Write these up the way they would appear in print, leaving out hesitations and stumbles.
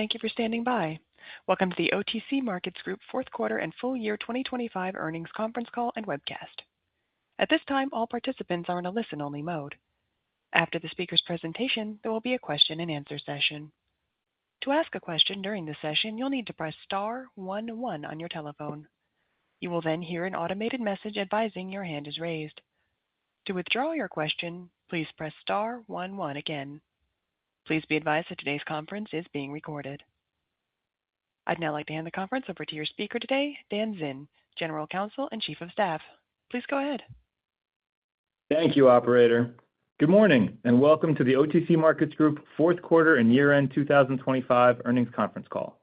Thank you for standing by. Welcome to the OTC Markets Group Fourth Quarter and Full Year 2025 Earnings Conference Call and Webcast. At this time, all participants are in a listen-only mode. After the speaker's presentation, there will be a question-and-answer session. To ask a question during the session, you'll need to press star 11 on your telephone. You will then hear an automated message advising your hand is raised. To withdraw your question, please press star 11 again. Please be advised that today's conference is being recorded. I'd now like to hand the conference over to your speaker today, Dan Zinn, General Counsel and Chief of Staff. Please go ahead. Thank you, Operator. Good morning, and welcome to the OTC Markets Group Fourth Quarter and Year-End 2025 Earnings Conference Call.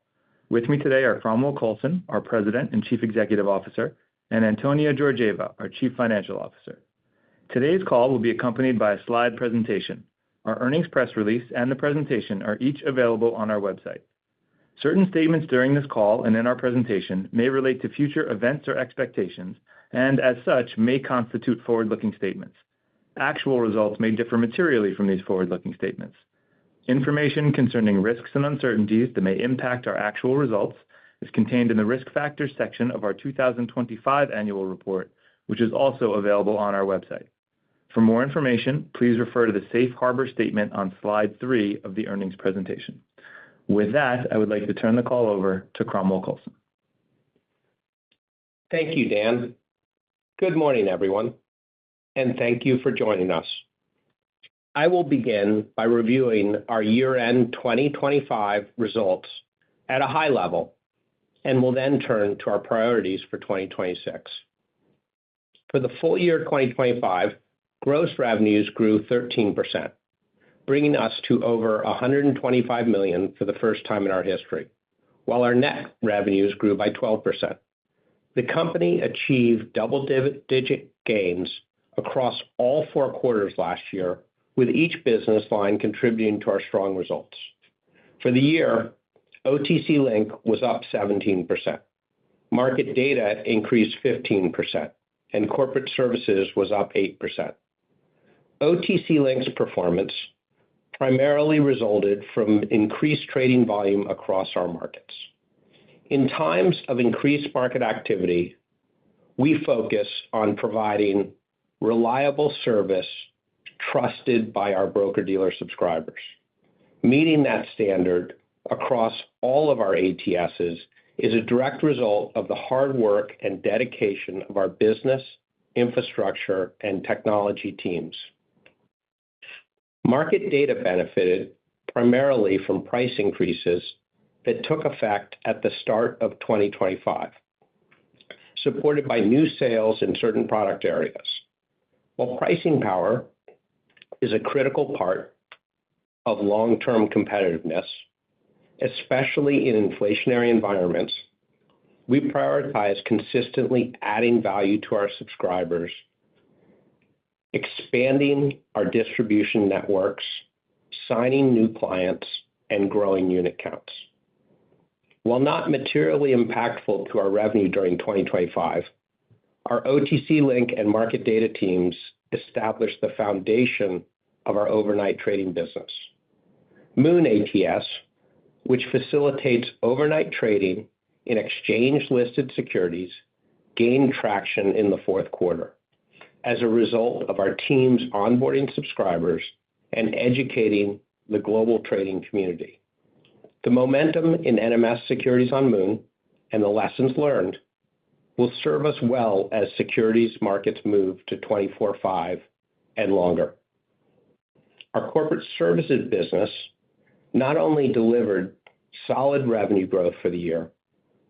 With me today are Cromwell Coulson, our President and Chief Executive Officer, and Antonia Georgieva, our Chief Financial Officer. Today's call will be accompanied by a slide presentation. Our earnings press release and the presentation are each available on our website. Certain statements during this call and in our presentation may relate to future events or expectations, and as such, may constitute forward-looking statements. Actual results may differ materially from these forward-looking statements. Information concerning risks and uncertainties that may impact our actual results is contained in the Risk Factors section of our 2025 annual report, which is also available on our website. For more information, please refer to the Safe Harbor statement on slide 3 of the earnings presentation. With that, I would like to turn the call over to Cromwell Coulson. Thank you, Dan. Good morning, everyone, and thank you for joining us. I will begin by reviewing our year-end 2025 results at a high level, and will then turn to our priorities for 2026. For the full year 2025, gross revenues grew 13%, bringing us to over $125 million for the first time in our history, while our net revenues grew by 12%. The company achieved double-digit gains across all 4 quarters last year, with each business line contributing to our strong results. For the year, OTC Link was up 17%, Market Data increased 15%, and Corporate Services was up 8%. OTC Link's performance primarily resulted from increased trading volume across our markets. In times of increased market activity, we focus on providing reliable service trusted by our broker-dealer subscribers. Meeting that standard across all of our ATSs is a direct result of the hard work and dedication of our business, infrastructure, and technology teams. Market Data benefited primarily from price increases that took effect at the start of 2025, supported by new sales in certain product areas. While pricing power is a critical part of long-term competitiveness, especially in inflationary environments, we prioritize consistently adding value to our subscribers, expanding our distribution networks, signing new clients, and growing unit counts. While not materially impactful to our revenue during 2025, our OTC Link and Market Data teams established the foundation of our overnight trading business. Moon ATS, which facilitates overnight trading in exchange-listed securities, gained traction in the fourth quarter as a result of our teams onboarding subscribers and educating the global trading community. The momentum in NMS securities on Moon and the lessons learned will serve us well as securities markets move to 24/5 and longer. Our Corporate Services business not only delivered solid revenue growth for the year,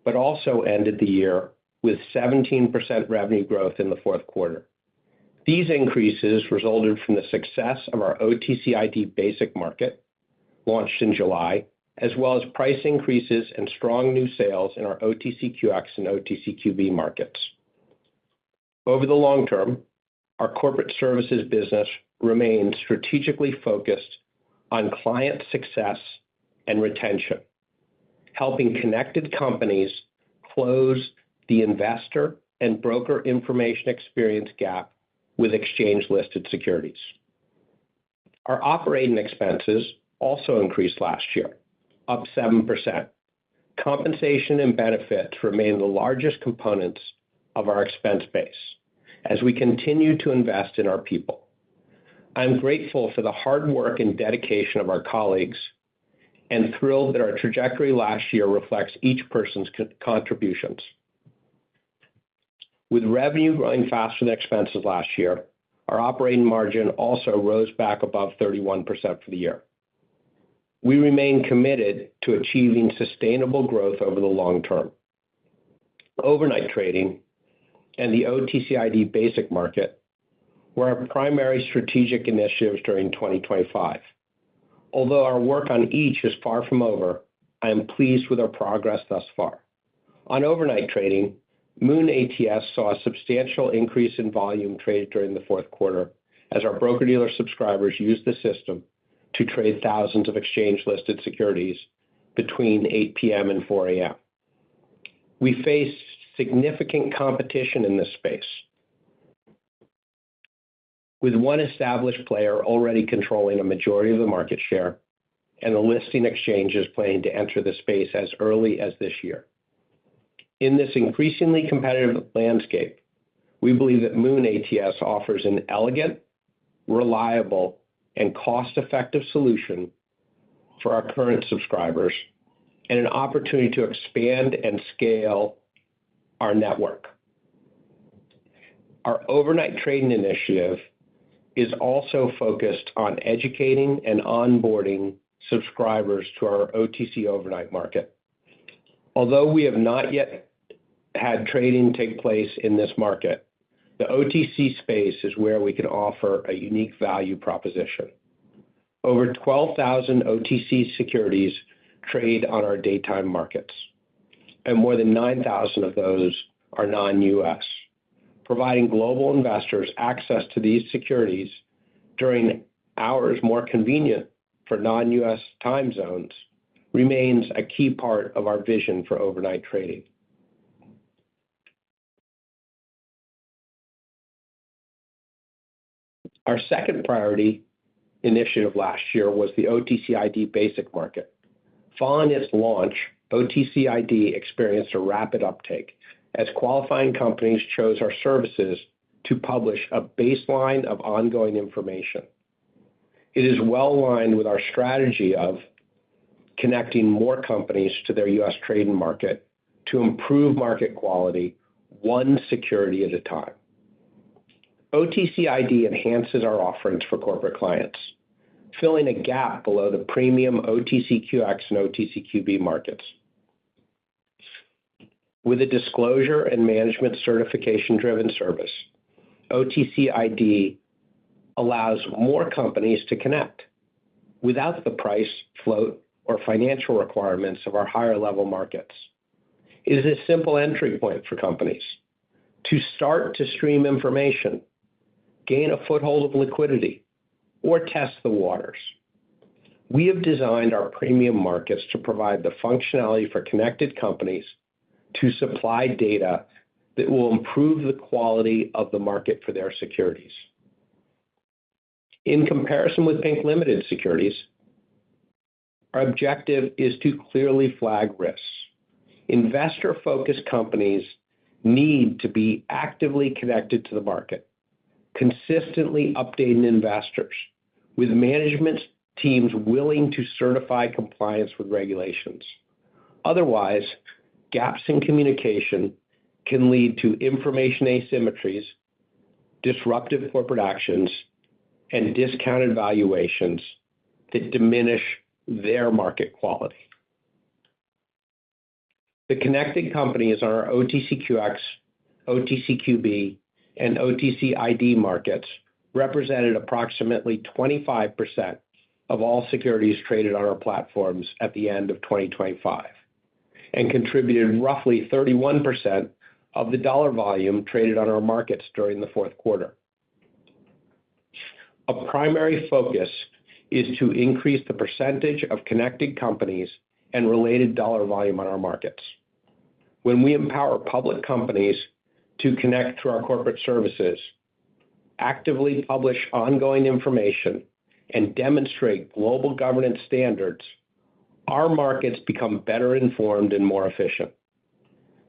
but also ended the year with 17% revenue growth in the fourth quarter. These increases resulted from the success of our OTCID basic market, launched in July, as well as price increases and strong new sales in our OTCQX and OTCQB markets. Over the long term, our Corporate Services business remains strategically focused on client success and retention, helping connected companies close the investor and broker information experience gap with exchange-listed securities. Our operating expenses also increased last year, up 7%. Compensation and benefits remain the largest components of our expense base as we continue to invest in our people. I'm grateful for the hard work and dedication of our colleagues and thrilled that our trajectory last year reflects each person's contributions. With revenue growing faster than expenses last year, our operating margin also rose back above 31% for the year. We remain committed to achieving sustainable growth over the long term. Overnight trading and the OTCID basic market were our primary strategic initiatives during 2025. Although our work on each is far from over, I am pleased with our progress thus far. On overnight trading, Moon ATS saw a substantial increase in volume traded during the fourth quarter as our broker-dealer subscribers used the system to trade thousands of exchange-listed securities between 8 p.m. and 4 a.m. We faced significant competition in this space, with one established player already controlling a majority of the market share and the listing exchanges planning to enter the space as early as this year. In this increasingly competitive landscape, we believe that Moon ATS offers an elegant, reliable, and cost-effective solution for our current subscribers and an opportunity to expand and scale our network. Our overnight trading initiative is also focused on educating and onboarding subscribers to our OTC overnight market. Although we have not yet had trading take place in this market, the OTC space is where we can offer a unique value proposition. Over 12,000 OTC securities trade on our daytime markets, and more than 9,000 of those are non-US. Providing global investors access to these securities during hours more convenient for non-US time zones remains a key part of our vision for overnight trading. Our second priority initiative last year was the OTCID basic market. Following its launch, OTCID experienced a rapid uptake as qualifying companies chose our services to publish a baseline of ongoing information. It is well aligned with our strategy of connecting more companies to their U.S. trading market to improve market quality one security at a time. OTCID enhances our offerings for corporate clients, filling a gap below the premium OTCQX and OTCQB markets. With a disclosure and management certification-driven service, OTCID allows more companies to connect without the price, float, or financial requirements of our higher-level markets. It is a simple entry point for companies to start to stream information, gain a foothold of liquidity, or test the waters. We have designed our premium markets to provide the functionality for connected companies to supply data that will improve the quality of the market for their securities. In comparison with Pink Limited securities, our objective is to clearly flag risks. Investor-focused companies need to be actively connected to the market, consistently updating investors with management teams willing to certify compliance with regulations. Otherwise, gaps in communication can lead to information asymmetries, disruptive corporate actions, and discounted valuations that diminish their market quality. The connected companies on our OTCQX, OTCQB, and OTCID markets represented approximately 25% of all securities traded on our platforms at the end of 2025 and contributed roughly 31% of the dollar volume traded on our markets during the fourth quarter. A primary focus is to increase the percentage of connected companies and related dollar volume on our markets. When we empower public companies to connect through our corporate services, actively publish ongoing information, and demonstrate global governance standards, our markets become better informed and more efficient.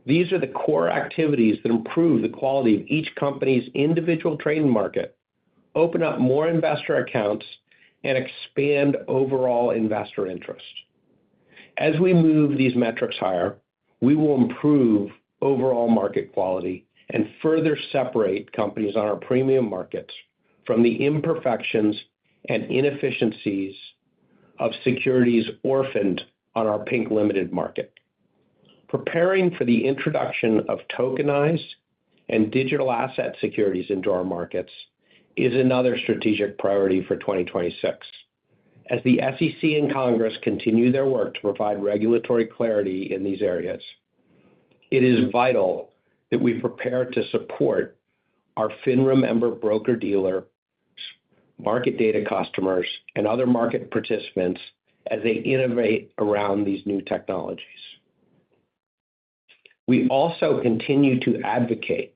These are the core activities that improve the quality of each company's individual trading market, open up more investor accounts, and expand overall investor interest. As we move these metrics higher, we will improve overall market quality and further separate companies on our premium markets from the imperfections and inefficiencies of securities orphaned on our Pink Limited market. Preparing for the introduction of tokenized and digital asset securities into our markets is another strategic priority for 2026. As the SEC and Congress continue their work to provide regulatory clarity in these areas, it is vital that we prepare to support our FINRA member broker-dealer, market data customers, and other market participants as they innovate around these new technologies. We also continue to advocate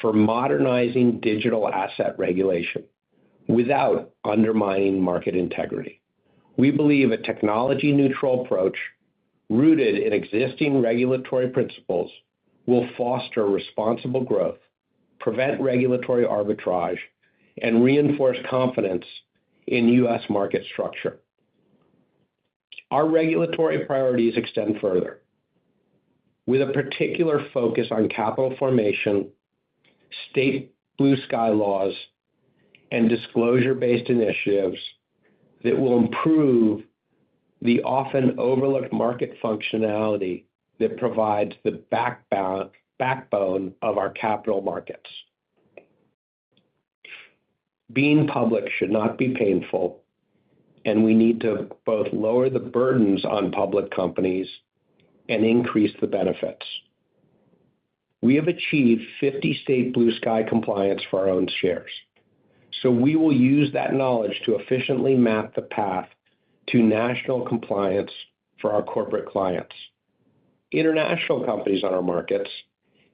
for modernizing digital asset regulation without undermining market integrity. We believe a technology-neutral approach rooted in existing regulatory principles will foster responsible growth, prevent regulatory arbitrage, and reinforce confidence in U.S. market structure. Our regulatory priorities extend further, with a particular focus on capital formation, state blue sky laws, and disclosure-based initiatives that will improve the often overlooked market functionality that provides the backbone of our capital markets. Being public should not be painful, and we need to both lower the burdens on public companies and increase the benefits. We have achieved 50 state blue sky compliance for our own shares, so we will use that knowledge to efficiently map the path to national compliance for our corporate clients. International companies on our markets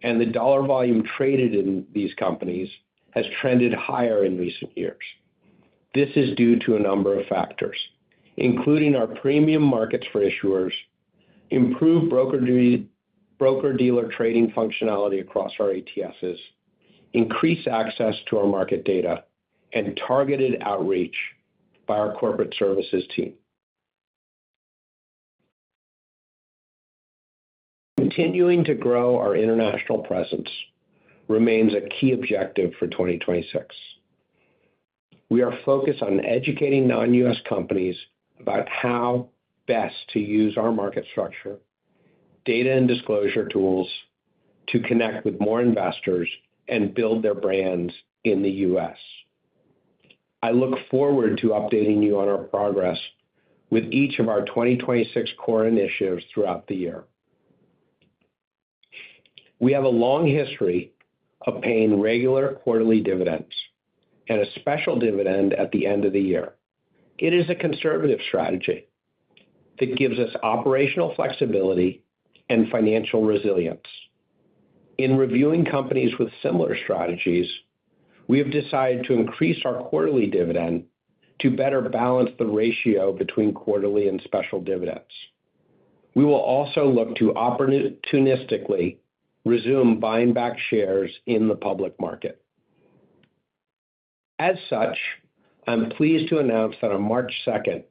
and the dollar volume traded in these companies has trended higher in recent years. This is due to a number of factors, including our premium markets for issuers, improved broker-dealer trading functionality across our ATSs, increased access to our market data, and targeted outreach by our corporate services team. Continuing to grow our international presence remains a key objective for 2026. We are focused on educating non-U.S. companies about how best to use our market structure, data and disclosure tools to connect with more investors and build their brands in the U.S. I look forward to updating you on our progress with each of our 2026 core initiatives throughout the year. We have a long history of paying regular quarterly dividends and a special dividend at the end of the year. It is a conservative strategy that gives us operational flexibility and financial resilience. In reviewing companies with similar strategies, we have decided to increase our quarterly dividend to better balance the ratio between quarterly and special dividends. We will also look to opportunistically resume buying back shares in the public market. As such, I'm pleased to announce that on March 2nd,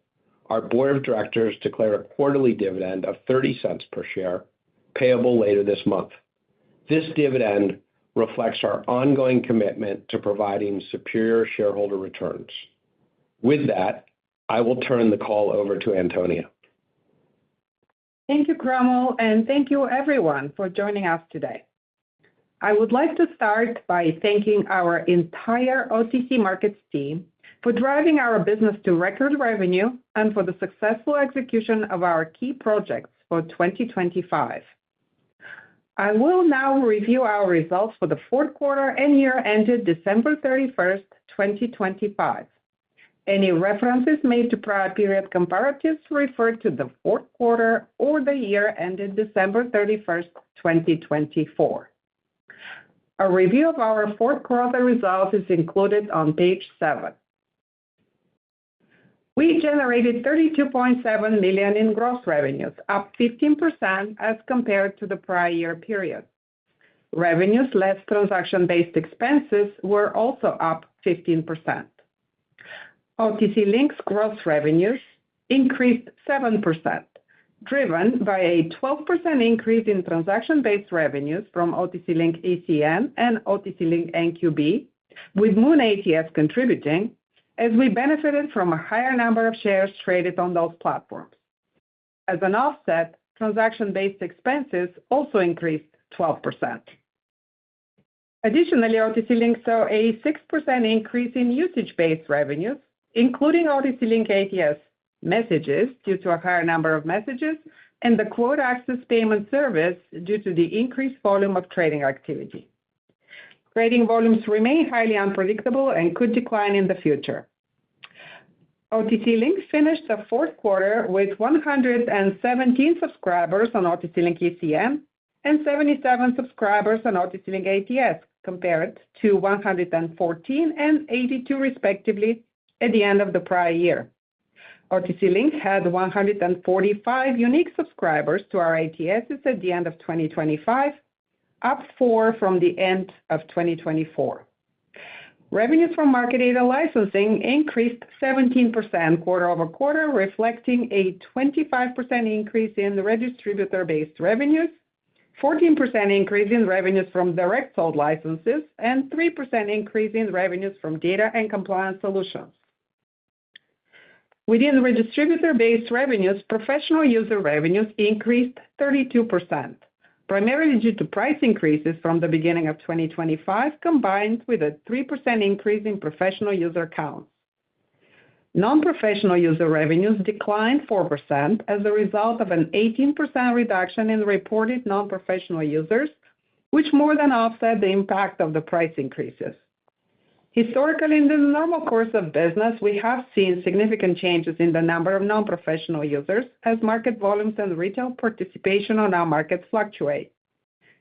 our board of directors declared a quarterly dividend of 30 cents per share, payable later this month. This dividend reflects our ongoing commitment to providing superior shareholder returns. With that, I will turn the call over to Antonia. Thank you, Cromwell, and thank you everyone for joining us today. I would like to start by thanking our entire OTC Markets team for driving our business to record revenue and for the successful execution of our key projects for 2025. I will now review our results for the fourth quarter and year ended December 31st, 2025. Any references made to prior period comparatives refer to the fourth quarter or the year ended December 31st, 2024. A review of our fourth quarter results is included on page 7. We generated $32.7 million in gross revenues, up 15% as compared to the prior year period. Revenues less transaction-based expenses were also up 15%. OTC Link's gross revenues increased 7%, driven by a 12% increase in transaction-based revenues from OTC Link ECN and OTC Link NQB, with Moon ATS contributing, as we benefited from a higher number of shares traded on those platforms. As an offset, transaction-based expenses also increased 12%. Additionally, OTC Link saw a 6% increase in usage-based revenues, including OTC Link ATS messages due to a higher number of messages and the quote access payment service due to the increased volume of trading activity. Trading volumes remain highly unpredictable and could decline in the future. OTC Link finished the fourth quarter with 117 subscribers on OTC Link ECN and 77 subscribers on OTC Link ATS, compared to 114 and 82 respectively at the end of the prior year. OTC Link had 145 unique subscribers to our ATSs at the end of 2025, up 4 from the end of 2024. Revenues from market data licensing increased 17% quarter-over-quarter, reflecting a 25% increase in the redistributor-based revenues, 14% increase in revenues from direct sold licenses, and 3% increase in revenues from data and compliance solutions. Within redistributor-based revenues, professional user revenues increased 32%, primarily due to price increases from the beginning of 2025, combined with a 3% increase in professional user counts. Non-professional user revenues declined 4% as a result of an 18% reduction in reported non-professional users, which more than offset the impact of the price increases. Historically, in the normal course of business, we have seen significant changes in the number of non-professional users as market volumes and retail participation on our markets fluctuate,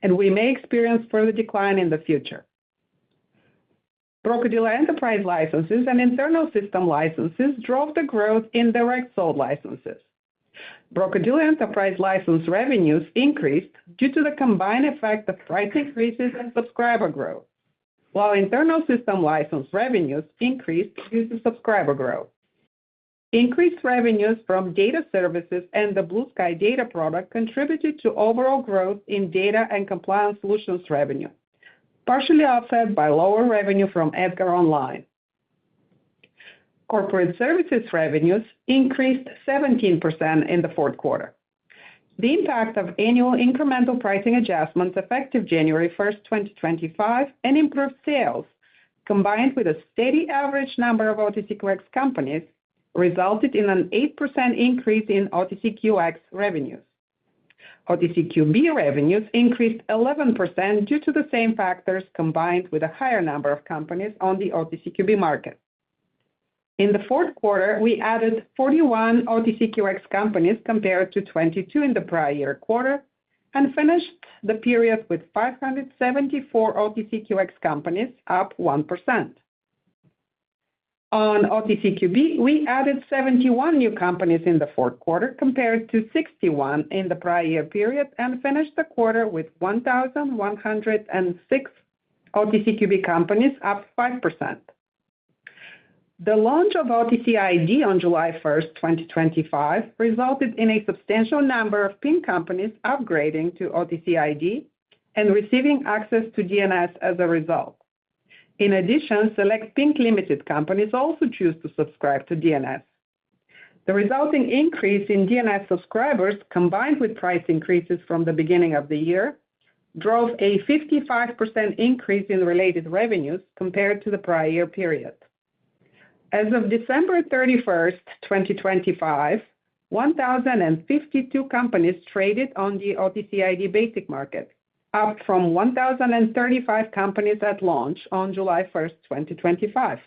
and we may experience further decline in the future. Broker-dealer enterprise licenses and internal system licenses drove the growth in direct sold licenses. Broker-dealer enterprise license revenues increased due to the combined effect of price increases and subscriber growth, while internal system license revenues increased due to subscriber growth. Increased revenues from data services and the Blue Sky data product contributed to overall growth in data and compliance solutions revenue, partially offset by lower revenue from EDGAR Online. Corporate services revenues increased 17% in the fourth quarter. The impact of annual incremental pricing adjustments effective January 1st, 2025, and improved sales, combined with a steady average number of OTCQX companies, resulted in an 8% increase in OTCQX revenues. OTCQB revenues increased 11% due to the same factors, combined with a higher number of companies on the OTCQB market. In the fourth quarter, we added 41 OTCQX companies compared to 22 in the prior year quarter, and finished the period with 574 OTCQX companies, up 1%. On OTCQB, we added 71 new companies in the fourth quarter compared to 61 in the prior year period, and finished the quarter with 1,106 OTCQB companies, up 5%. The launch of OTCID on July 1st, 2025, resulted in a substantial number of Pink companies upgrading to OTCID and receiving access to DNS as a result. In addition, select Pink Limited companies also choose to subscribe to DNS. The resulting increase in DNS subscribers, combined with price increases from the beginning of the year, drove a 55% increase in related revenues compared to the prior year period. As of December 31st, 2025, 1,052 companies traded on the OTCID basic market, up from 1,035 companies at launch on July 1st, 2025.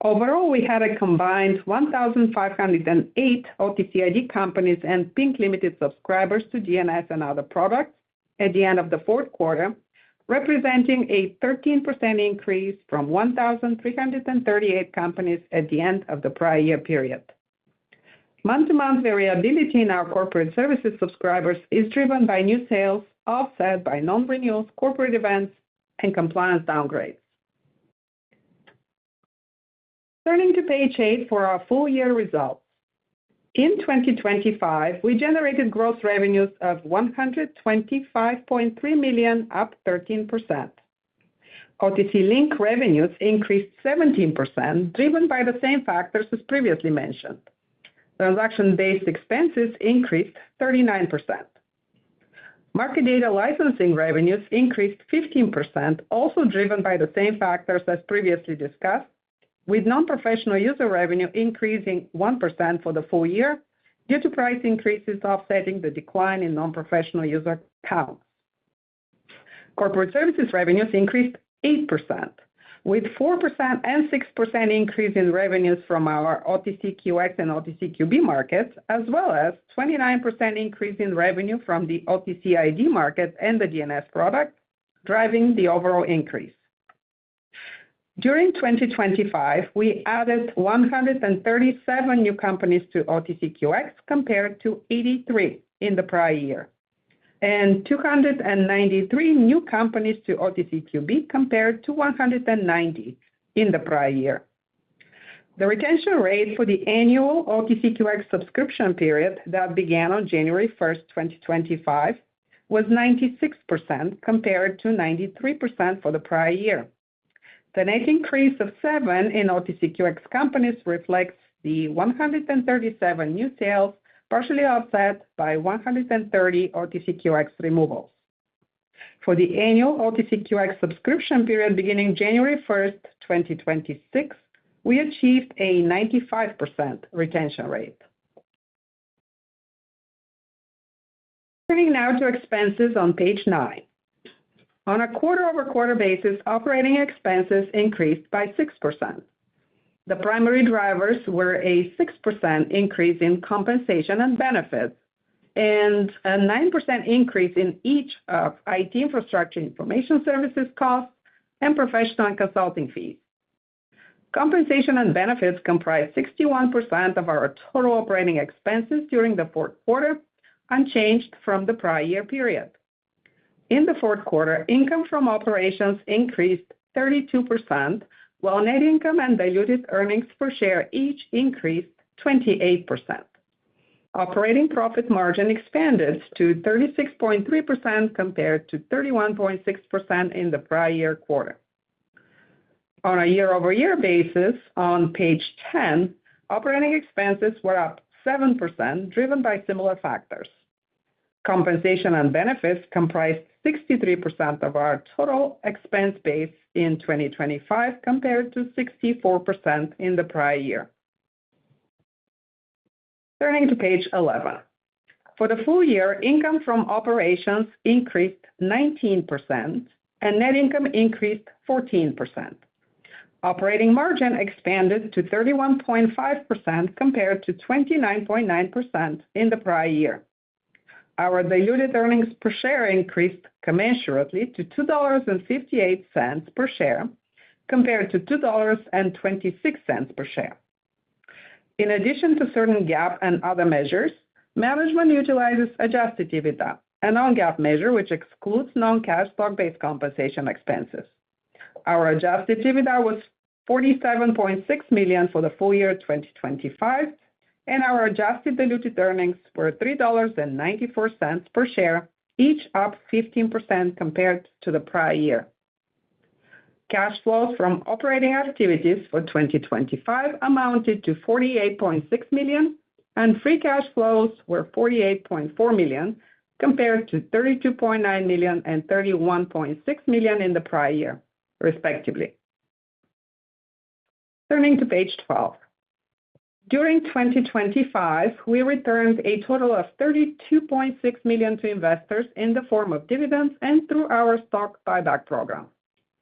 Overall, we had a combined 1,508 OTCID companies and Pink Limited subscribers to DNS and other products at the end of the fourth quarter, representing a 13% increase from 1,338 companies at the end of the prior year period. Month-to-month variability in our corporate services subscribers is driven by new sales, offset by non-renewals, corporate events, and compliance downgrades. Turning to page 8 for our full year results. In 2025, we generated gross revenues of $125.3 million, up 13%. OTC Link revenues increased 17%, driven by the same factors as previously mentioned. Transaction-based expenses increased 39%. Market data licensing revenues increased 15%, also driven by the same factors as previously discussed, with non-professional user revenue increasing 1% for the full year due to price increases offsetting the decline in non-professional user counts. Corporate services revenues increased 8%, with 4% and 6% increase in revenues from our OTCQX and OTCQB markets, as well as 29% increase in revenue from the OTCID market and the DNS product, driving the overall increase. During 2025, we added 137 new companies to OTCQX compared to 83 in the prior year, and 293 new companies to OTCQB compared to 190 in the prior year. The retention rate for the annual OTCQX subscription period that began on January 1st, 2025, was 96% compared to 93% for the prior year. The net increase of 7 in OTCQX companies reflects the 137 new sales, partially offset by 130 OTCQX removals. For the annual OTCQX subscription period beginning January 1st, 2026, we achieved a 95% retention rate. Turning now to expenses on page 9. On a quarter-over-quarter basis, operating expenses increased by 6%. The primary drivers were a 6% increase in compensation and benefits, and a 9% increase in each of IT infrastructure information services costs and professional and consulting fees. Compensation and benefits comprised 61% of our total operating expenses during the fourth quarter, unchanged from the prior year period. In the fourth quarter, income from operations increased 32%, while net income and diluted earnings per share each increased 28%. Operating profit margin expanded to 36.3% compared to 31.6% in the prior year quarter. On a year-over-year basis, on page 10, operating expenses were up 7%, driven by similar factors. Compensation and benefits comprised 63% of our total expense base in 2025, compared to 64% in the prior year. Turning to page 11. For the full year, income from operations increased 19% and net income increased 14%. Operating margin expanded to 31.5% compared to 29.9% in the prior year. Our diluted earnings per share increased commensurately to $2.58 per share, compared to $2.26 per share. In addition to certain GAAP and other measures, management utilizes adjusted EBITDA, a non-GAAP measure which excludes non-cash stock-based compensation expenses. Our adjusted EBITDA was $47.6 million for the full year 2025, and our adjusted diluted earnings were $3.94 per share, each up 15% compared to the prior year. Cash flows from operating activities for 2025 amounted to $48.6 million, and free cash flows were $48.4 million, compared to $32.9 million and $31.6 million in the prior year, respectively. Turning to page 12. During 2025, we returned a total of $32.6 million to investors in the form of dividends and through our stock buyback program,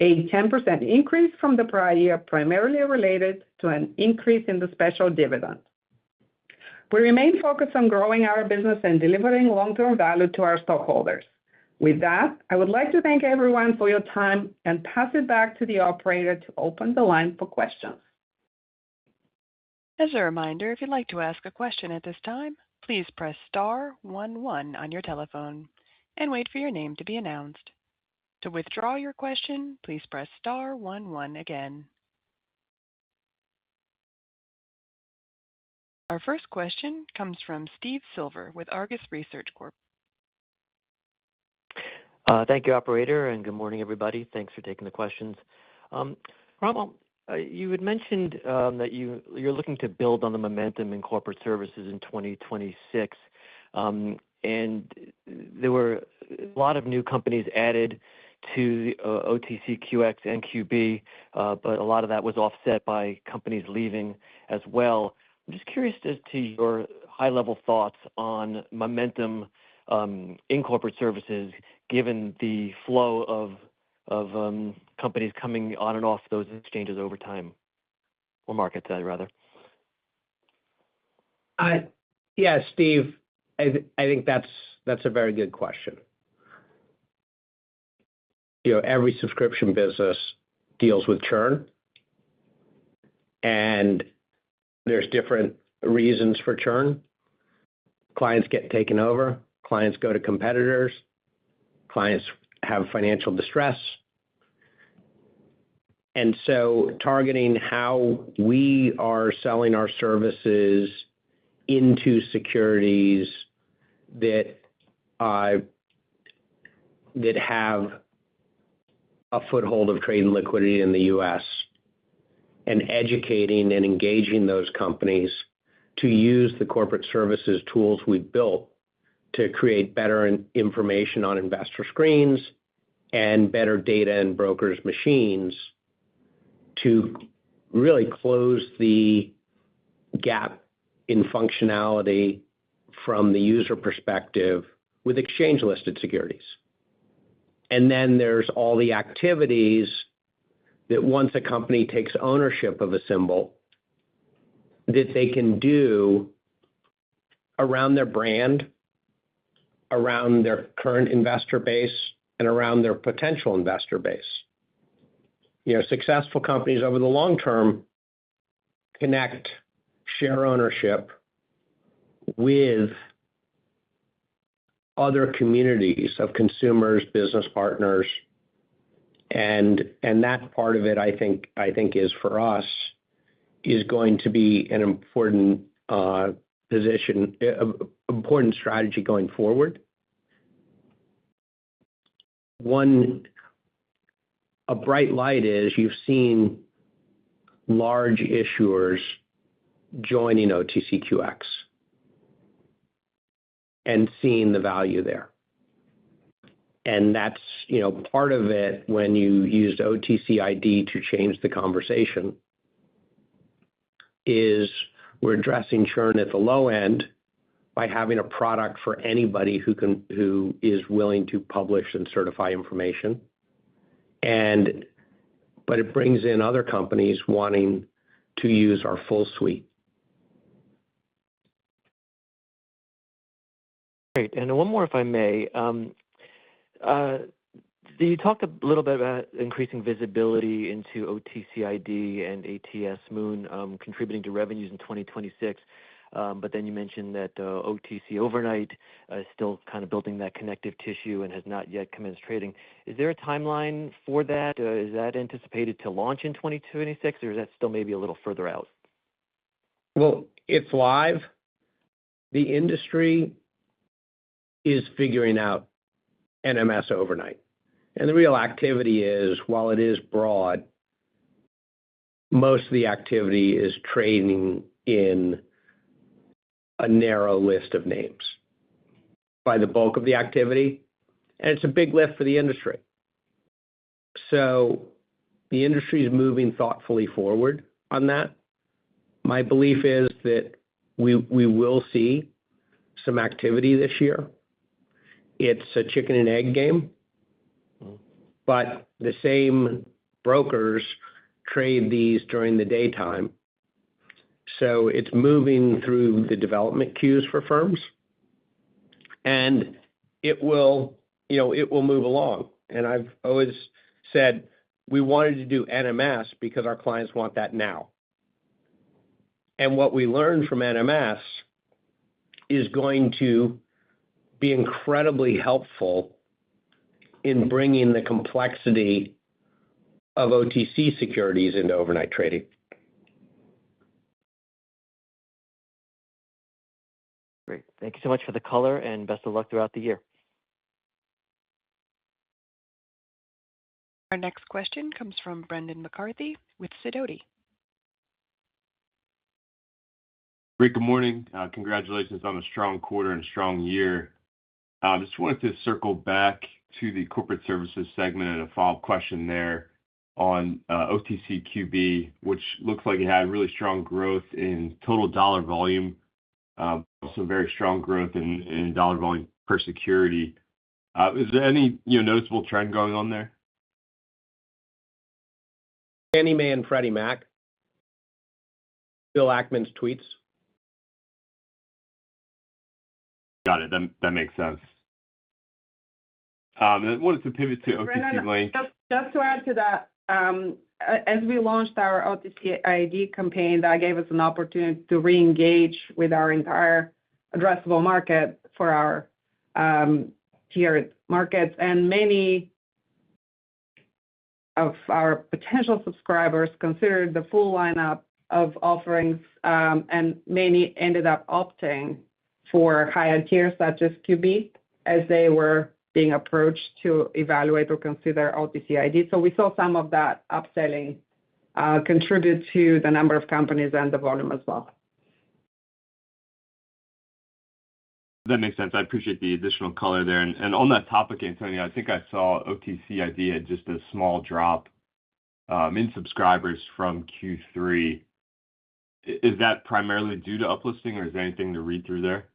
a 10% increase from the prior year, primarily related to an increase in the special dividend. We remain focused on growing our business and delivering long-term value to our stockholders. With that, I would like to thank everyone for your time and pass it back to the operator to open the line for questions. As a reminder, if you'd like to ask a question at this time, please press star 11 on your telephone and wait for your name to be announced. To withdraw your question, please press star 11 again. Our first question comes from Steve Silver with Argus Research Corp. Thank you, operator, and good morning, everybody. Thanks for taking the questions. Cromwell, you had mentioned that you're looking to build on the momentum in corporate services in 2026, and there were a lot of new companies added to OTCQX and QB, but a lot of that was offset by companies leaving as well. I'm just curious as to your high-level thoughts on momentum in corporate services, given the flow of companies coming on and off those exchanges over time, or markets, rather. Yeah, Steve, I think that's a very good question. Every subscription business deals with churn, and there's different reasons for churn. Clients get taken over, clients go to competitors, clients have financial distress. And so targeting how we are selling our services into securities that have a foothold of trade and liquidity in the U.S., and educating and engaging those companies to use the corporate services tools we've built to create better information on investor screens and better data in brokers' machines to really close the gap in functionality from the user perspective with exchange-listed securities. And then there's all the activities that once a company takes ownership of a symbol, that they can do around their brand, around their current investor base, and around their potential investor base. Successful companies over the long term connect share ownership with other communities of consumers, business partners, and that part of it, I think is for us, is going to be an important important strategy going forward. A bright light is you've seen large issuers joining OTCQX and seeing the value there. And that's, part of it when you used OTCID to change the conversation is we're addressing churn at the low end by having a product for anybody who is willing to publish and certify information. But it brings in other companies wanting to use our full suite. Great. And one more, if I may. You talked a little bit about increasing visibility into OTCID and ATS Moon contributing to revenues in 2026. But then you mentioned that OTC overnight is still kind of building that connective tissue and has not yet commenced trading. Is there a timeline for that? Is that anticipated to launch in 2026, or is that still maybe a little further out? Well, it's live. The industry is figuring out NMS overnight. And the real activity is, while it is broad, most of the activity is trading in a narrow list of names by the bulk of the activity. And it's a big lift for the industry. So the industry is moving thoughtfully forward on that. My belief is that we will see some activity this year. It's a chicken and egg game, but the same brokers trade these during the daytime. So it's moving through the development queues for firms, and it will it will move along. And I've always said we wanted to do NMS because our clients want that now. And what we learned from NMS is going to be incredibly helpful in bringing the complexity of OTC securities into overnight trading. Great. Thank you so much for the color, and best of luck throughout the year. Our next question comes from Brendan McCarthy with Sidoti. Great. Good morning. Congratulations on a strong quarter and strong year. Just wanted to circle back to the corporate services segment and a follow-up question there on OTCQB, which looks like it had really strong growth in total dollar volume, also very strong growth in dollar volume per security. Is there any noticeable trend going on there? Fannie Mae and Freddie Mac, Bill Ackman's tweets. Got it. That makes sense. I wanted to pivot to OTC Link. Just to add to that, as we launched our OTCID campaign, that gave us an opportunity to re-engage with our entire addressable market for our tiered markets. And many of our potential subscribers considered the full lineup of offerings, and many ended up opting for higher tiers such as QB as they were being approached to evaluate or consider OTCID. So we saw some of that upselling contribute to the number of companies and the volume as well. That makes sense. I appreciate the additional color there. And on that topic, Antonio, I think I saw OTCID had just a small drop in subscribers from Q3. Is that primarily due to uplisting, or is there anything to read through there?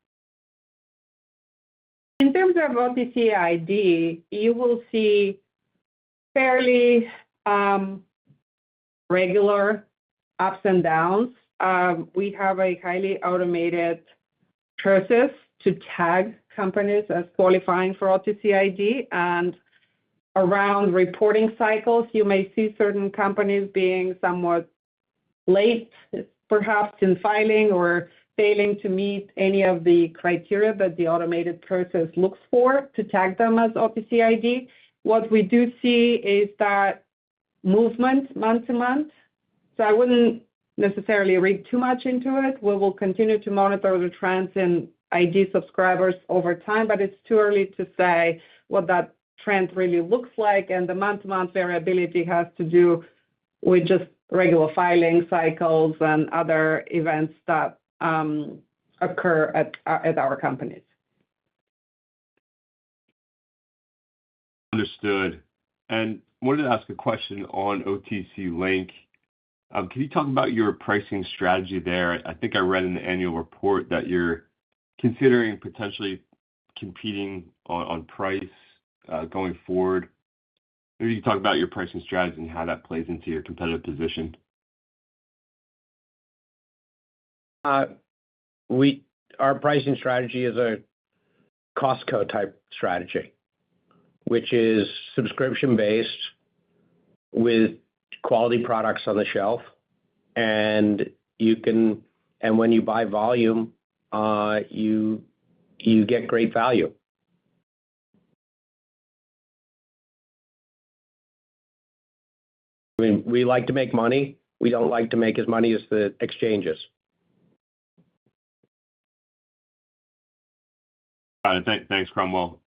In terms of OTCID, you will see fairly regular ups and downs. We have a highly automated process to tag companies as qualifying for OTCID, and around reporting cycles, you may see certain companies being somewhat late, perhaps in filing or failing to meet any of the criteria that the automated process looks for to tag them as OTCID. What we do see is that movement month to month. So I wouldn't necessarily read too much into it. We will continue to monitor the trends in ID subscribers over time, but it's too early to say what that trend really looks like. And the month-to-month variability has to do with just regular filing cycles and other events that occur at our companies. Understood. And wanted to ask a question on OTC Link. Can you talk about your pricing strategy there? I think I read in the annual report that you're considering potentially competing on price going forward. Maybe you can talk about your pricing strategy and how that plays into your competitive position. Our pricing strategy is a Costco type strategy, which is subscription-based with quality products on the shelf, and when you buy volume, you get great value. I mean, we like to make money. We don't like to make as money as the exchanges. Thanks, Cromwell.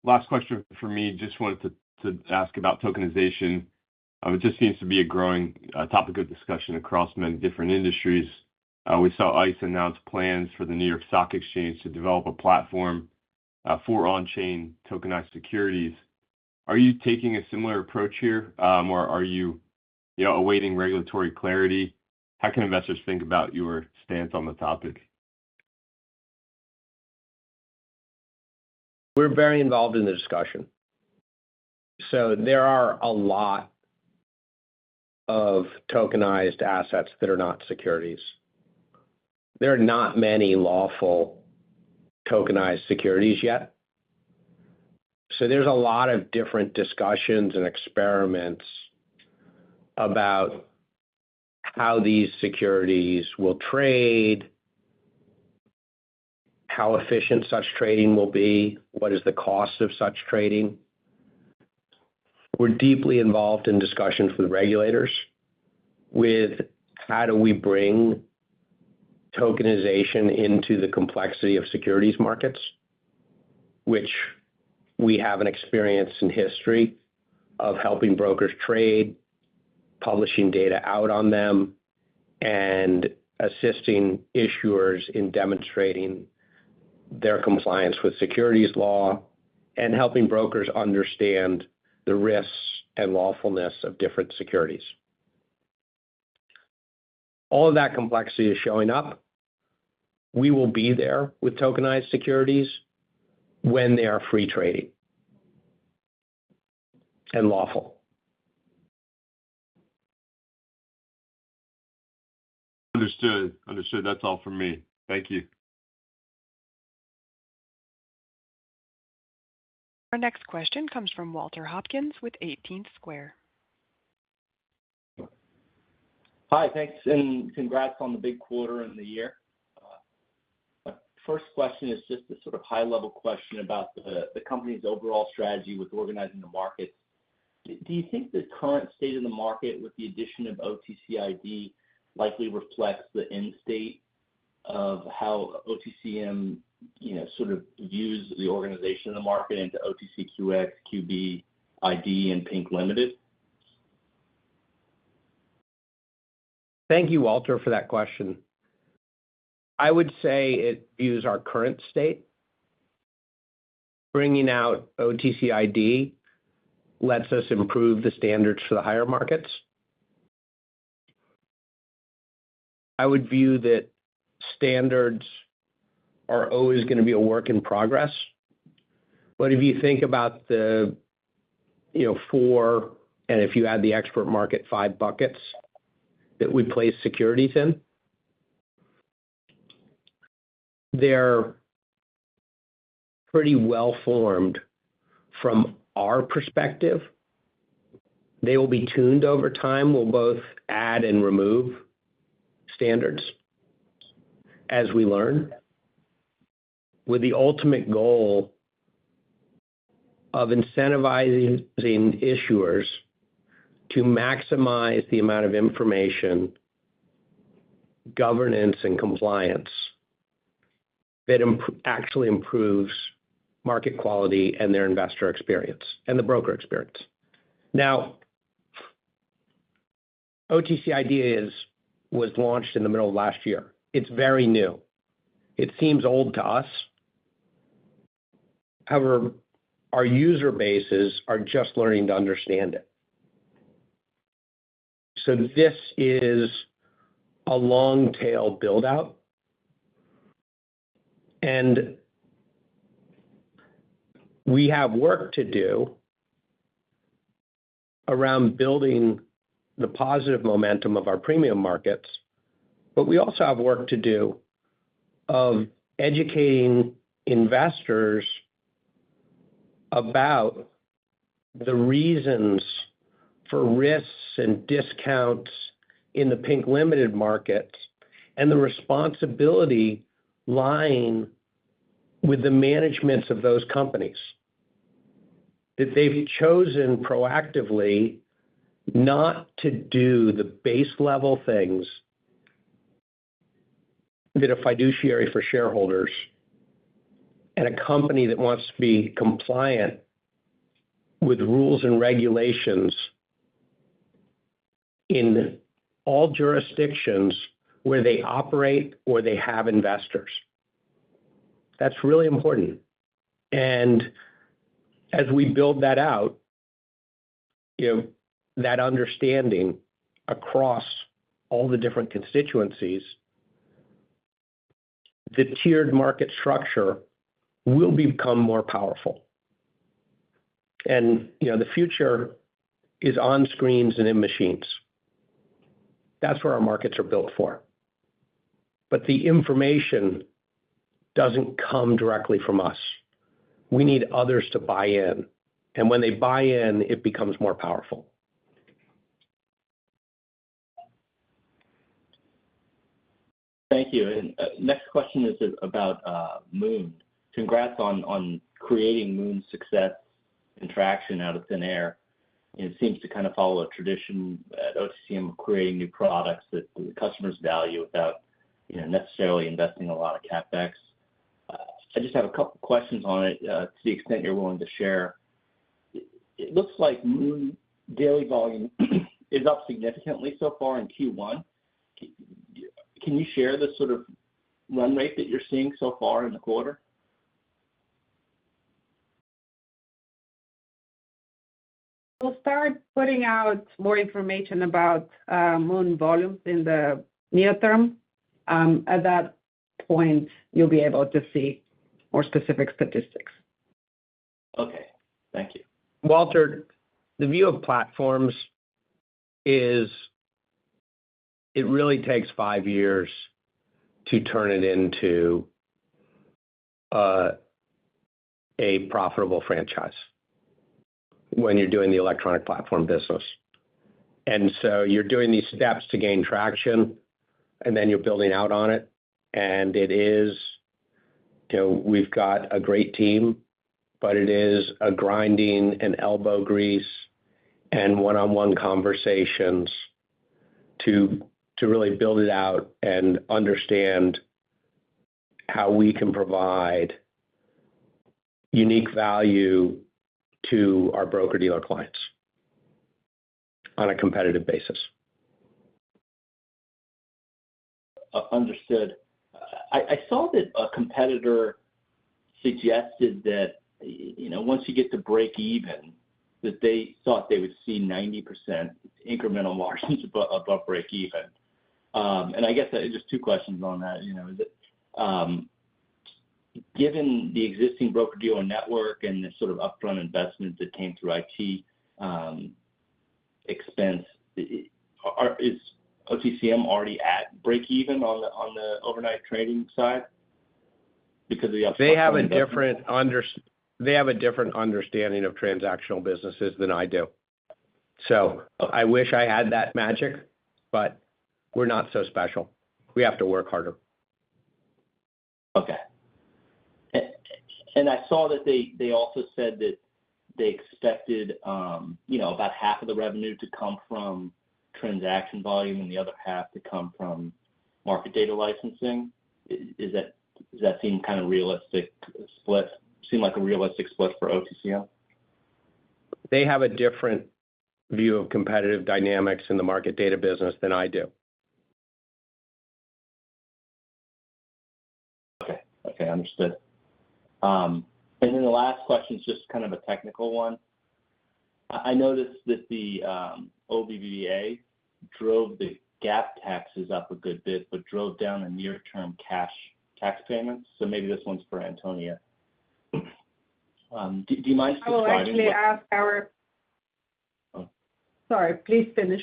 Last question for me. Just wanted to ask about tokenization. It just seems to be a growing topic of discussion across many different industries. We saw ICE announce plans for the New York Stock Exchange to develop a platform for on-chain tokenized securities. Are you taking a similar approach here, or are you awaiting regulatory clarity? How can investors think about your stance on the topic? We're very involved in the discussion. So there are a lot of tokenized assets that are not securities. There are not many lawful tokenized securities yet. So there's a lot of different discussions and experiments about how these securities will trade, how efficient such trading will be, what is the cost of such trading. We're deeply involved in discussions with regulators with how do we bring tokenization into the complexity of securities markets, which we have an experience in history of helping brokers trade, publishing data out on them, and assisting issuers in demonstrating their compliance with securities law and helping brokers understand the risks and lawfulness of different securities. All of that complexity is showing up. We will be there with tokenized securities when they are free trading and lawful. Understood. That's all from me. Thank you. Our next question comes from Walter Hopkins with 18th Square. Hi, thanks, and congrats on the big quarter and the year. My first question is just a sort of high-level question about the company's overall strategy with organizing the markets. Do you think the current state of the market with the addition of OTCID likely reflects the end state of how OTCM, sort of views the organization of the market into OTCQX, QB, ID, and Pink Limited? Thank you, Walter, for that question. I would say it views our current state. Bringing out OTCID lets us improve the standards for the higher markets. I would view that standards are always going to be a work in progress. But if you think about the, 4, and if you add the expert market, 5 buckets that we place securities in, they're pretty well formed from our perspective. They will be tuned over time. We'll both add and remove standards as we learn, with the ultimate goal of incentivizing issuers to maximize the amount of information, governance, and compliance that actually improves market quality and their investor experience and the broker experience. Now, OTCID was launched in the middle of last year. It's very new. It seems old to us. However, our user bases are just learning to understand it. So this is a long-tail build-out. And we have work to do around building the positive momentum of our premium markets, but we also have work to do of educating investors about the reasons for risks and discounts in the Pink Limited market and the responsibility lying with the managements of those companies, that they've chosen proactively not to do the base level things that a fiduciary for shareholders and a company that wants to be compliant with rules and regulations in all jurisdictions where they operate or they have investors. That's really important. And as we build that out, that understanding across all the different constituencies, the tiered market structure will become more powerful. And, the future is on screens and in machines. That's where our markets are built for. But the information doesn't come directly from us. we need others to buy in. And when they buy in, it becomes more powerful. Thank you. And next question is about Moon. Congrats on creating Moon's success and traction out of thin air. It seems to kind of follow a tradition at OTCM of creating new products that the customers value without necessarily investing a lot of CapEx. I just have a couple questions on it to the extent you're willing to share. It looks like Moon daily volume is up significantly so far in Q1. Can you share the sort of run rate that you're seeing so far in the quarter? We'll start putting out more information about Moon volumes in the near term. At that point, you'll be able to see more specific statistics. Okay, thank you. Walter, the view of platforms is it really takes 5 years to turn it into a profitable franchise when you're doing the electronic platform business. And so you're doing these steps to gain traction, and then you're building out on it. And it is, we've got a great team, but it is a grinding and elbow grease and one-on-one conversations to really build it out and understand how we can provide unique value to our broker-dealer clients on a competitive basis. Understood. I saw that a competitor suggested that, once you get to break even, that they thought they would see 90% incremental margins above break even. And I guess just two questions on that. Is it, given the existing broker-dealer network and the sort of upfront investment that came through IT expense, is OTCM already at break even on the overnight trading side because of the upfront? They have a different understanding of transactional businesses than I do. So I wish I had that magic, but we're not so special. We have to work harder. Okay. And I saw that they also said that they expected, about half of the revenue to come from transaction volume and the other half to come from market data licensing. Does that seem kind of realistic split? Seem like a realistic split for OTCM? They have a different view of competitive dynamics in the market data business than I do. Okay, understood. And then the last question is just kind of a technical one. I noticed that the OBBA drove the GAAP taxes up a good bit, but drove down the near-term cash tax payments. So maybe this one's for Antonia. Do you mind describing? I will actually ask our. Oh. Sorry, please finish.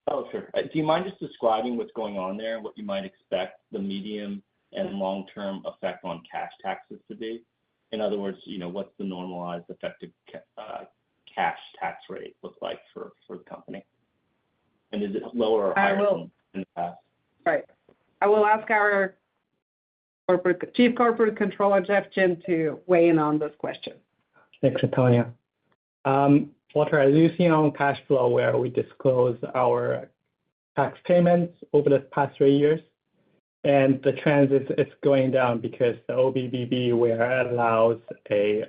Oh, sure. Do you mind just describing what's going on there and what you might expect the medium and long-term effect on cash taxes to be? In other words, what's the normalized effective cash tax rate look like for the company? And is it lower or higher than in the past? Right. I will ask our Chief Corporate Controller, Jeff Chin, to weigh in on this question. Thanks, Antonia. Walter, as you see on cash flow where we disclose our tax payments over the past 3 years, and the trend is going down because the OBBB where it allows a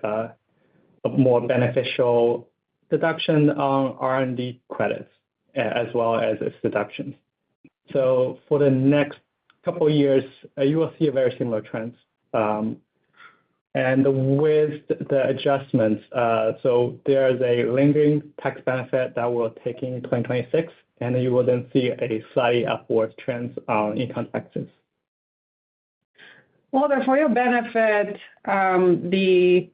more beneficial deduction on R&D credits as well as its deductions. So for the next couple of years, you will see a very similar trend. And with the adjustments, so there's a lingering tax benefit that will take in 2026, and you will then see a slightly upward trend on income taxes. Walter, for your benefit, the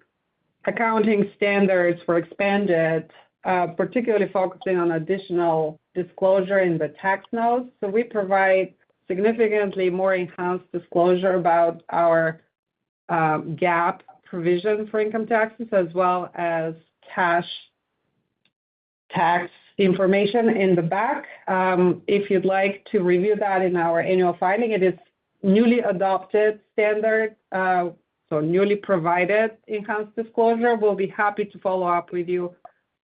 accounting standards were expanded, particularly focusing on additional disclosure in the tax notes. So we provide significantly more enhanced disclosure about our GAAP provision for income taxes as well as cash tax information in the back. If you'd like to review that in our annual filing, it is newly adopted standard, so newly provided enhanced disclosure. We'll be happy to follow up with you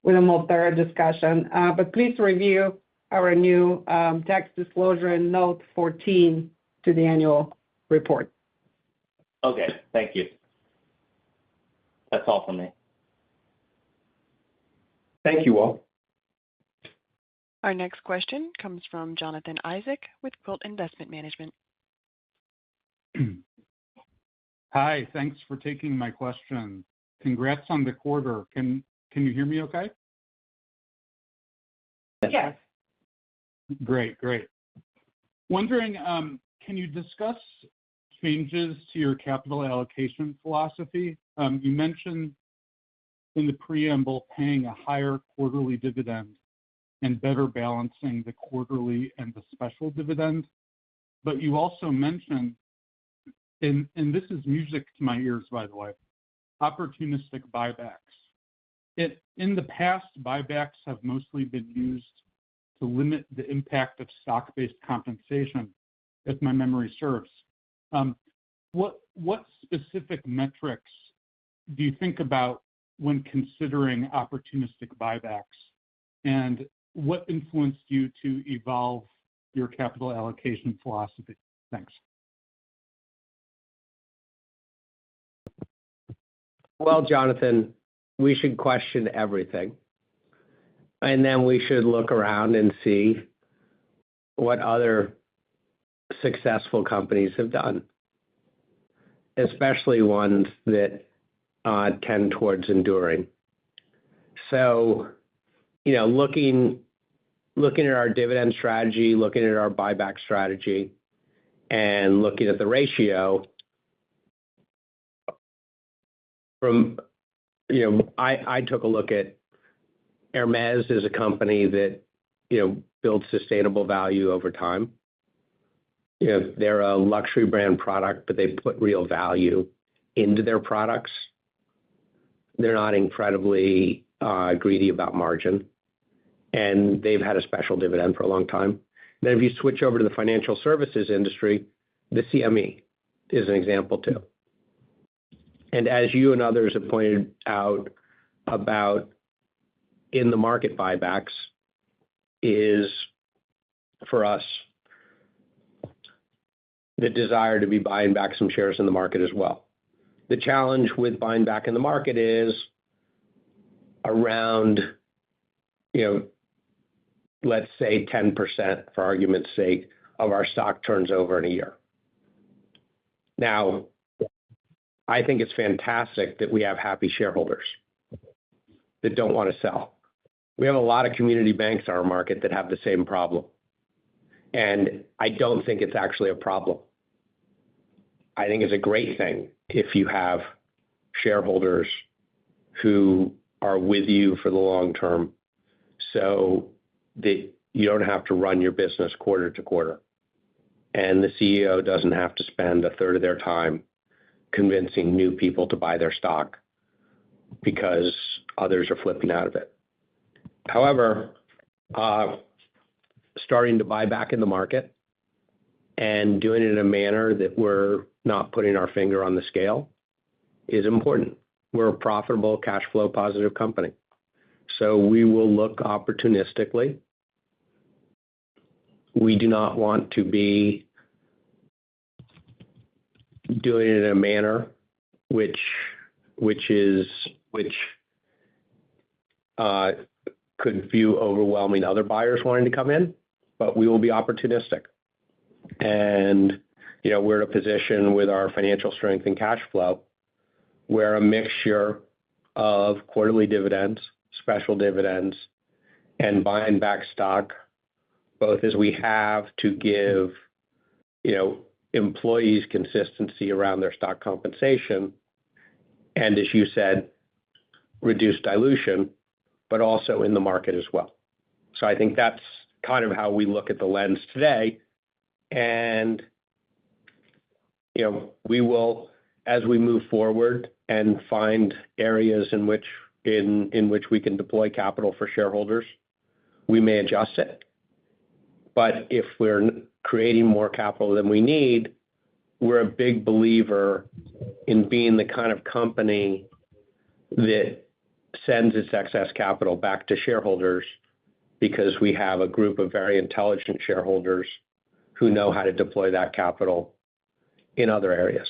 with a more thorough discussion. But please review our new tax disclosure in note 14 to the annual report. Okay, thank you. That's all from me. Thank you all. Our next question comes from Jonathan Isaac with Quilt Investment Management. Hi, thanks for taking my question. Congrats on the quarter. Can you hear me okay? Yes. Great. Wondering, can you discuss changes to your capital allocation philosophy? You mentioned in the preamble paying a higher quarterly dividend and better balancing the quarterly and the special dividend. But you also mentioned, and this is music to my ears, by the way, opportunistic buybacks. In the past, buybacks have mostly been used to limit the impact of stock-based compensation, if my memory serves. What specific metrics do you think about when considering opportunistic buybacks? And what influenced you to evolve your capital allocation philosophy? Thanks. Well, Jonathan, we should question everything. And then we should look around and see what other successful companies have done, especially ones that tend towards enduring. So, looking at our dividend strategy, looking at our buyback strategy, and looking at the ratio, I took a look at Hermes as a company that, builds sustainable value over time. They're a luxury brand product, but they put real value into their products. They're not incredibly greedy about margin, and they've had a special dividend for a long time. Then if you switch over to the financial services industry, the CME is an example too. And as you and others have pointed out about in the market buybacks is for us the desire to be buying back some shares in the market as well. The challenge with buying back in the market is around, let's say 10%, for argument's sake, of our stock turns over in a year. Now, I think it's fantastic that we have happy shareholders that don't want to sell. We have a lot of community banks in our market that have the same problem. And I don't think it's actually a problem. I think it's a great thing if you have shareholders who are with you for the long term so that you don't have to run your business quarter to quarter. And the CEO doesn't have to spend a third of their time convincing new people to buy their stock because others are flipping out of it. However, starting to buy back in the market and doing it in a manner that we're not putting our finger on the scale is important. We're a profitable, cash flow positive company. So we will look opportunistically. We do not want to be doing it in a manner which could view overwhelming other buyers wanting to come in, but we will be opportunistic. And, we're in a position with our financial strength and cash flow where a mixture of quarterly dividends, special dividends, and buying back stock, both as we have to give, employees consistency around their stock compensation, and as you said, reduce dilution, but also in the market as well. So I think that's kind of how we look at the lens today. And, we will as we move forward and find areas in which we can deploy capital for shareholders, we may adjust it. But if we're creating more capital than we need, we're a big believer in being the kind of company that sends its excess capital back to shareholders because we have a group of very intelligent shareholders who know how to deploy that capital in other areas.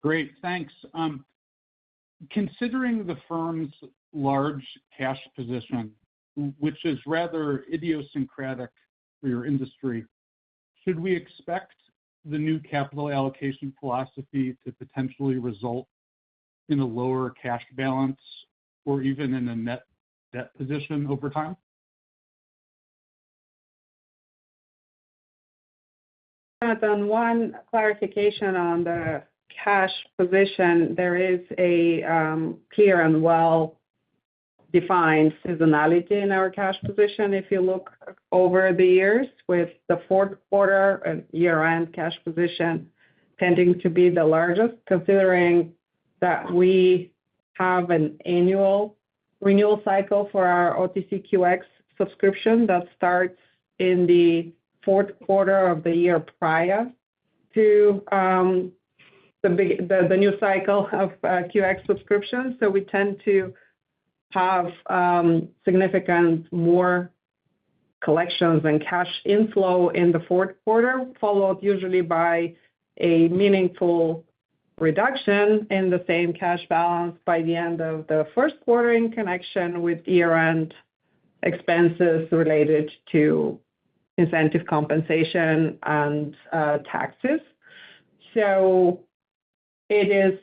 Great, thanks. Considering the firm's large cash position, which is rather idiosyncratic for your industry, should we expect the new capital allocation philosophy to potentially result in a lower cash balance or even in a net debt position over time? Jonathan, one clarification on the cash position. There is a clear and well-defined seasonality in our cash position. If you look over the years, with the fourth quarter and year-end cash position tending to be the largest, considering that we have an annual renewal cycle for our OTCQX subscription that starts in the fourth quarter of the year prior to the new cycle of QX subscriptions. So we tend to have significant more collections and cash inflow in the fourth quarter, followed usually by a meaningful reduction in the same cash balance by the end of the first quarter in connection with year-end expenses related to incentive compensation and taxes. So it is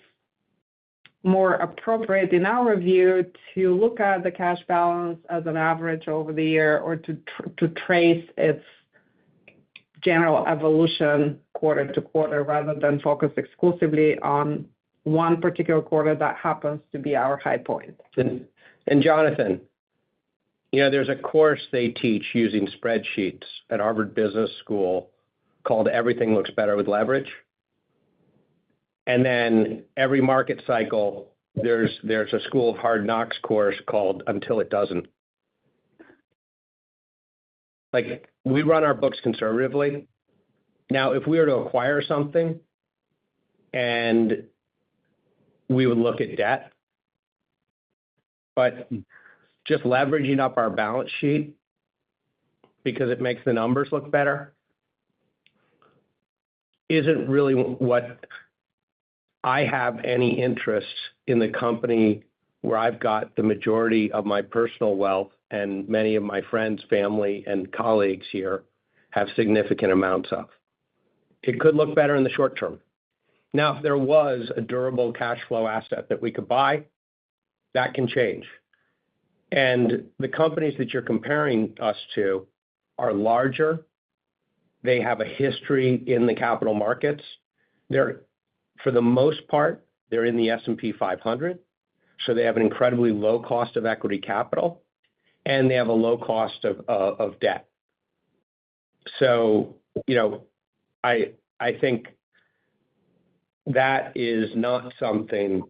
more appropriate, in our view, to look at the cash balance as an average over the year, or to trace its general evolution quarter to quarter, rather than focus exclusively on one particular quarter that happens to be our high point. And Jonathan, there's a course they teach using spreadsheets at Harvard Business School called Everything Looks Better with Leverage. And then every market cycle, there's a School of Hard Knocks course called Until It Doesn't. Like, we run our books conservatively. Now, if we were to acquire something and we would look at debt, but just leveraging up our balance sheet because it makes the numbers look better isn't really what I have any interest in. The company where I've got the majority of my personal wealth and many of my friends, family, and colleagues here have significant amounts of. It could look better in the short term. Now, if there was a durable cash flow asset that we could buy, that can change. And the companies that you're comparing us to are larger. They have a history in the capital markets. For the most part, they're in the S&P 500, so they have an incredibly low cost of equity capital, and they have a low cost of debt. So, I think that is not something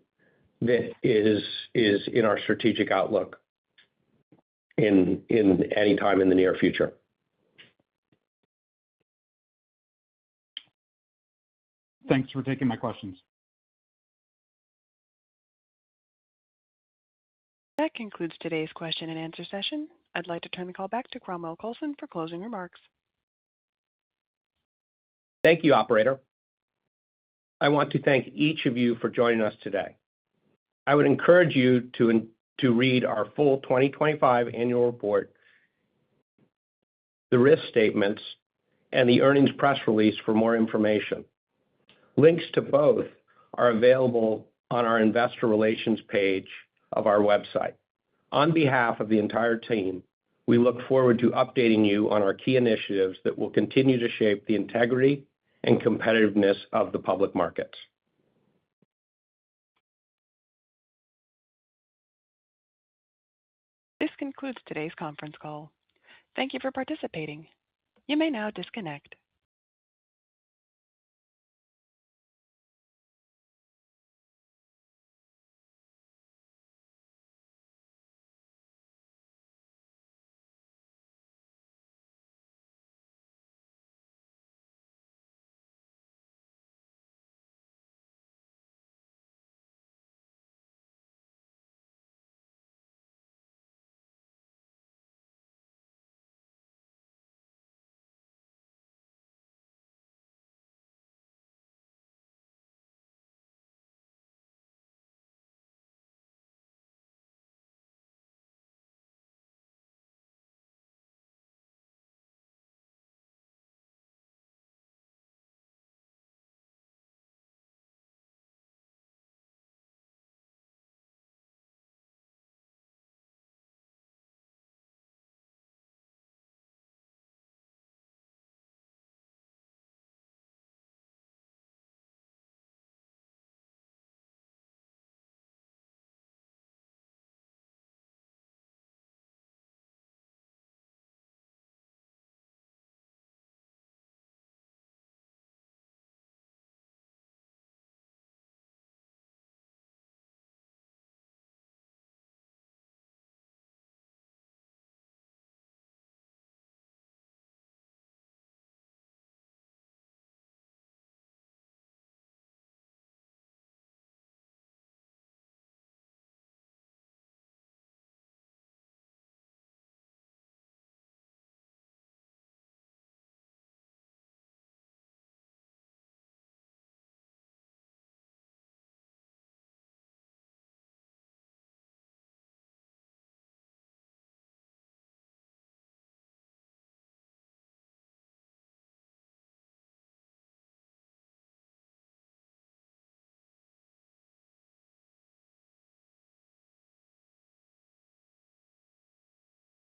that is in our strategic outlook in any time in the near future. Thanks for taking my questions. That concludes today's question and answer session. I'd like to turn the call back to Cromwell Coulson for closing remarks. Thank you, operator. I want to thank each of you for joining us today. I would encourage you to read our full 2025 annual report, the risk statements, and the earnings press release for more information. Links to both are available on our investor relations page of our website. On behalf of the entire team, we look forward to updating you on our key initiatives that will continue to shape the integrity and competitiveness of the public markets. This concludes today's conference call. Thank you for participating. You may now disconnect.